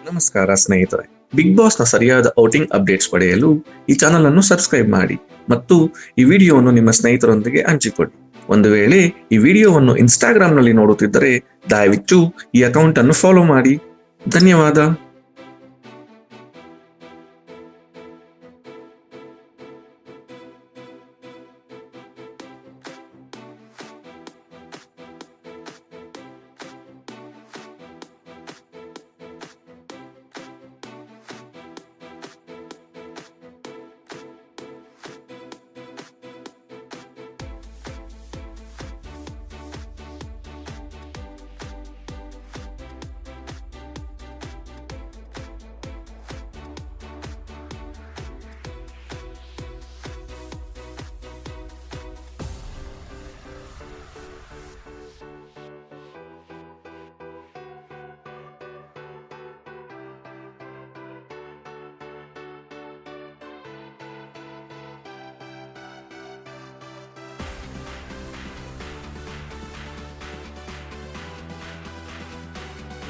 ನಮಸ್ಕಾರ ಸ್ನೇಹಿತರೆ, big boss ನ ಸರಿಯಾದ ಔಟಿಂಗ್ ಅಪ್ಡೇಟ್ಸ್ ಪಡೆಯಲು ಈ ಚಾನಲ್ ಅನ್ನು ಸಬ್ಸ್ಕ್ರೈಬ್ ಮಾಡಿ ಮತ್ತು ಈ ವಿಡಿಯೋವನ್ನು ನಿಮ್ಮ ಸ್ನೇಹಿತರೊಂದಿಗೆ ಹಂಚಿಕೊಳ್ಳಿ. ಒಂದು ವೇಳೆ ಈ ವಿಡಿಯೋವನ್ನು ಇನ್ಸ್ಟಾಗ್ರಾಮ್ ನಲ್ಲಿ ನೋಡುತ್ತಿದ್ದರೆ ದಯವಿಟ್ಟು ಈ ಅಕೌಂಟ್ ಅನ್ನು ಫಾಲೋ ಮಾಡಿ. ಧನ್ಯವಾದ.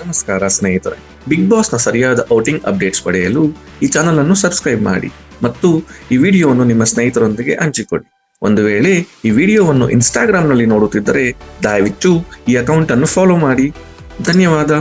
ನಮಸ್ಕಾರ ಸ್ನೇಹಿತರೆ, ಬಿಗ್ ಬಾಸ್ ನ ಸರಿಯಾದ ಔಟಿಂಗ್ ಅಪ್ಡೇಟ್ಸ್ ಪಡೆಯಲು ಈ ಚಾನಲ್ ಅನ್ನು ಸಬ್ಸ್ಕ್ರೈಬ್ ಮಾಡಿ ಮತ್ತು ಈ ವಿಡಿಯೋವನ್ನು ನಿಮ್ಮ ಸ್ನೇಹಿತರೊಂದಿಗೆ ಹಂಚಿಕೊಳ್ಳಿ. ಒಂದು ವೇಳೆ ಈ ವಿಡಿಯೋವನ್ನು ಇನ್ಸ್ಟಾಗ್ರಾಮ್ ನಲ್ಲಿ ನೋಡುತ್ತಿದ್ದರೆ ದಯವಿಟ್ಟು ಈ ಅಕೌಂಟ್ ಅನ್ನು ಫಾಲೋ ಮಾಡಿ. ಧನ್ಯವಾದ.